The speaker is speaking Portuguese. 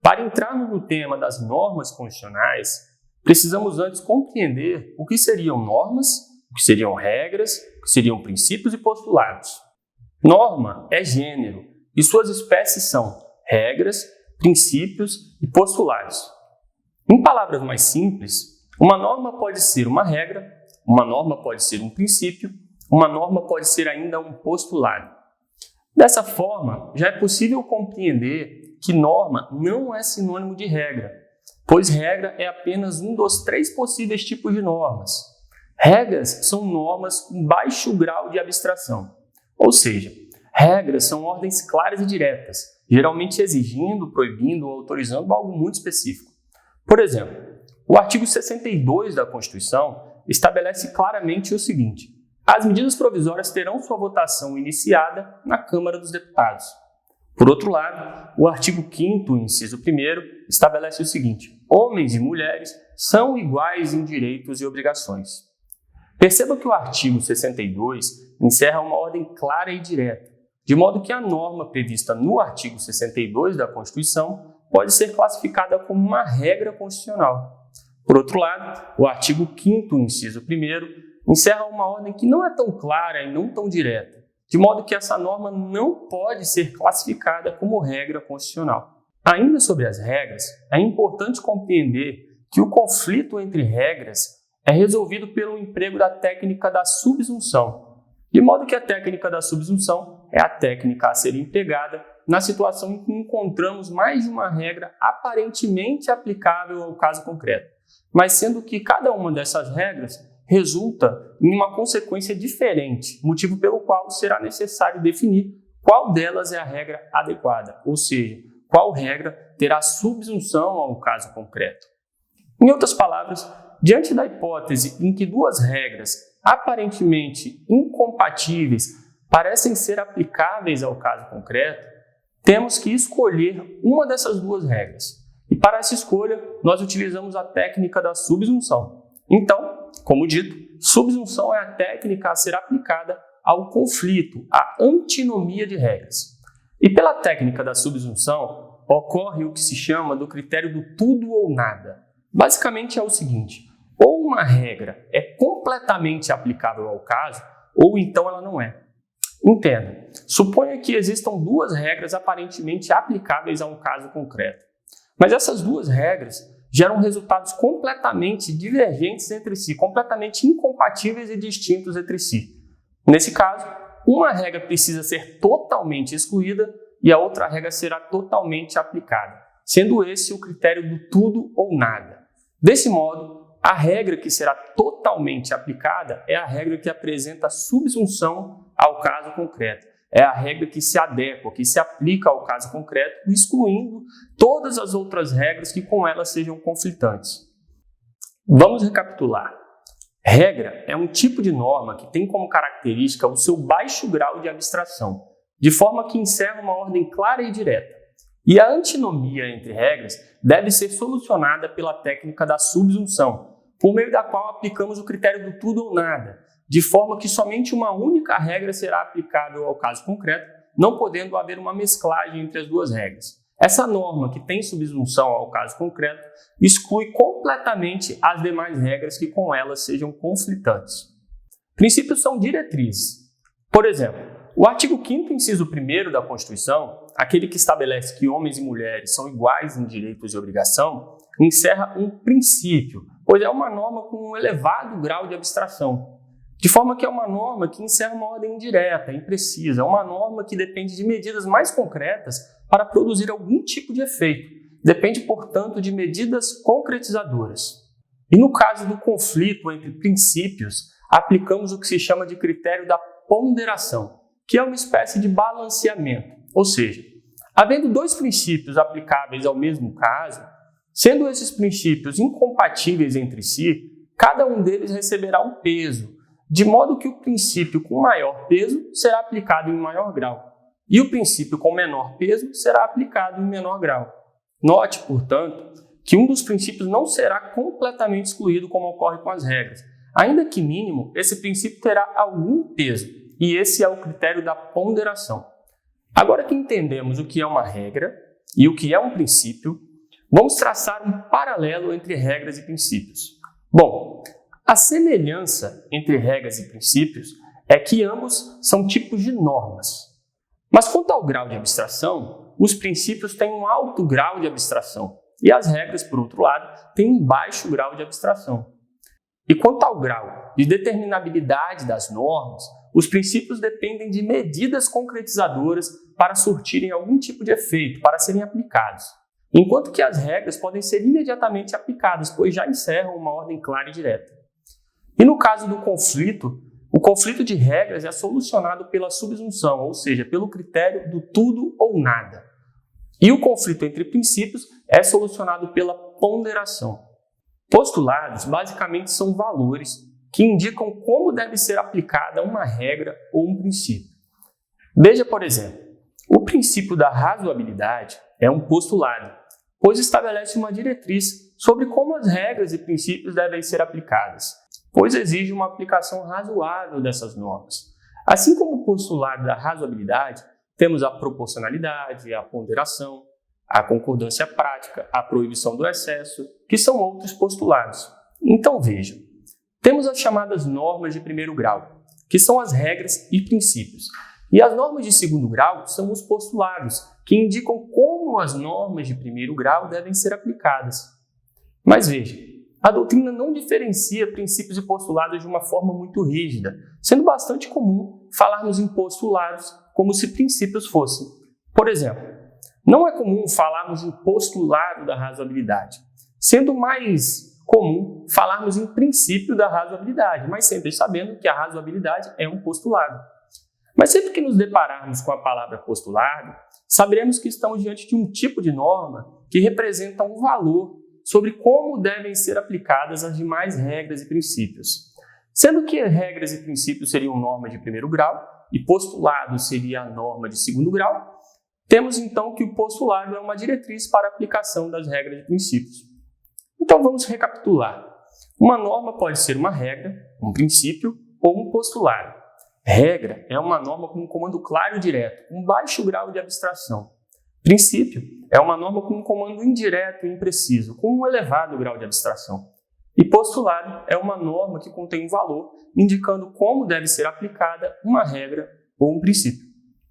Para entrarmos no tema das normas constitucionais, precisamos antes compreender o que seriam normas, o que seriam regras, o que seriam princípios e postulados. Norma é gênero e suas espécies são regras, princípios e postulados. Em palavras mais simples, uma norma pode ser uma regra, uma norma pode ser um princípio, uma norma pode ser ainda um postulado. Dessa forma, já é possível compreender que norma não é sinônimo de regra, pois regra é apenas um dos 3 possíveis tipos de normas. Regras são normas com baixo grau de abstração, ou seja, regras são ordens claras e diretas, geralmente exigindo, proibindo ou autorizando algo muito específico. Por exemplo, o artigo 62 da Constituição estabelece claramente o seguinte: as medidas provisórias terão sua votação iniciada na Câmara dos Deputados. Por outro lado, o artigo 5º, inciso 1º, estabelece o seguinte: homens e mulheres são iguais em direitos e obrigações. Perceba que o artigo 62 encerra uma ordem clara e direta, de modo que a norma prevista no artigo 62 da Constituição pode ser classificada como uma regra constitucional. Por outro lado, o artigo 5º, inciso 1º, encerra uma ordem que não é tão clara e não tão direta, de modo que essa norma não pode ser classificada como regra constitucional. Ainda sobre as regras, é importante compreender que o conflito entre regras é resolvido pelo emprego da técnica da subsunção, de modo que a técnica da subsunção é a técnica a ser empregada na situação em que encontramos mais de uma regra aparentemente aplicável ao caso concreto, mas sendo que cada uma dessas regras resulta em uma consequência diferente, motivo pelo qual será necessário definir qual delas é a regra adequada, ou seja, qual regra terá subsunção ao caso concreto. Em outras palavras, diante da hipótese em que 2 regras aparentemente incompatíveis parecem ser aplicáveis ao caso concreto, temos que escolher uma dessas 2 regras. E para essa escolha, nós utilizamos a técnica da subsunção. Então, como dito, subsunção é a técnica a ser aplicada ao conflito, à antinomia de regras. E pela técnica da subsunção, ocorre o que se chama do critério do tudo ou nada. Basicamente é o seguinte: ou uma regra é completamente aplicável ao caso, ou então ela não é. Entenda, suponha que existam 2 regras aparentemente aplicáveis a um caso concreto. Mas essas 2 regras geram resultados completamente divergentes entre si, completamente incompatíveis e distintos entre si. Nesse caso, uma regra precisa ser totalmente excluída e a outra regra será totalmente aplicada, sendo esse o critério do tudo ou nada. Desse modo, a regra que será totalmente aplicada é a regra que apresenta subsunção ao caso concreto. É a regra que se adequa, que se aplica ao caso concreto, excluindo todas as outras regras que com ela sejam conflitantes. Vamos recapitular. Regra é um tipo de norma que tem como característica o seu baixo grau de abstração, de forma que encerra uma ordem clara e direta. E a antinomia entre regras deve ser solucionada pela técnica da subsunção, por meio da qual aplicamos o critério do tudo ou nada, de forma que somente uma única regra será aplicável ao caso concreto, não podendo haver uma mesclagem entre as 2 regras. Essa norma, que tem subsunção ao caso concreto, exclui completamente as demais regras que com elas sejam conflitantes. Princípios são diretrizes. Por exemplo, o artigo 5º, inciso 1º da Constituição, aquele que estabelece que homens e mulheres são iguais em direitos e obrigação, encerra um princípio, pois é uma norma com um elevado grau de abstração. De forma que é uma norma que encerra uma ordem indireta, imprecisa, é uma norma que depende de medidas mais concretas para produzir algum tipo de efeito. Depende, portanto, de medidas concretizadoras. E no caso do conflito entre princípios, aplicamos o que se chama de critério da ponderação, que é uma espécie de balanceamento. Ou seja, havendo 2 princípios aplicáveis ao mesmo caso, sendo esses princípios incompatíveis entre si, cada um deles receberá um peso, de modo que o princípio com maior peso será aplicado em maior grau, e o princípio com menor peso será aplicado em menor grau. Note, portanto, que um dos princípios não será completamente excluído como ocorre com as regras. Ainda que mínimo, esse princípio terá algum peso, e esse é o critério da ponderação. Agora que entendemos o que é uma regra e o que é um princípio, Vamos traçar um paralelo entre regras e princípios. Bom, a semelhança entre regras e princípios é que ambos são tipos de normas. Mas quanto ao grau de abstração, os princípios têm um alto grau de abstração e as regras, por outro lado, têm um baixo grau de abstração. E quanto ao grau de determinabilidade das normas, os princípios dependem de medidas concretizadoras para surtirem algum tipo de efeito, para serem aplicados, enquanto que as regras podem ser imediatamente aplicadas, pois já encerram uma ordem clara e direta. E no caso do conflito, o conflito de regras é solucionado pela subsunção, ou seja, pelo critério do tudo ou nada. E o conflito entre princípios é solucionado pela ponderação. Postulados basicamente são valores que indicam como deve ser aplicada uma regra ou um princípio. Veja, por exemplo, o princípio da razoabilidade é um postulado, pois estabelece uma diretriz sobre como as regras e princípios devem ser aplicadas, pois exige uma aplicação razoável dessas normas. Assim como o postulado da razoabilidade, temos a proporcionalidade, a ponderação, a concordância prática, a proibição do excesso, que são outros postulados. Então vejam, temos as chamadas normas de primeiro grau, que são as regras e princípios. E as normas de segundo grau são os postulados, que indicam como as normas de primeiro grau devem ser aplicadas. Mas veja, a doutrina não diferencia princípios e postulados de uma forma muito rígida, sendo bastante comum falarmos em postulados como se princípios fossem. Por exemplo, não é comum falarmos em postulado da razoabilidade, sendo mais comum falarmos em princípio da razoabilidade, mas sempre sabendo que a razoabilidade é um postulado. Mas sempre que nos depararmos com a palavra postulado, saberemos que estamos diante de um tipo de norma que representa um valor sobre como devem ser aplicadas as demais regras e princípios. Sendo que regras e princípios seriam normas de primeiro grau e postulado seria a norma de segundo grau, temos então que o postulado é uma diretriz para a aplicação das regras e princípios. Então vamos recapitular. Uma norma pode ser uma regra, um princípio ou um postulado. Regra é uma norma com um comando claro e direto, com baixo grau de abstração. Princípio é uma norma com um comando indireto e impreciso, com um elevado grau de abstração. E postulado é uma norma que contém um valor, indicando como deve ser aplicada uma regra ou um princípio.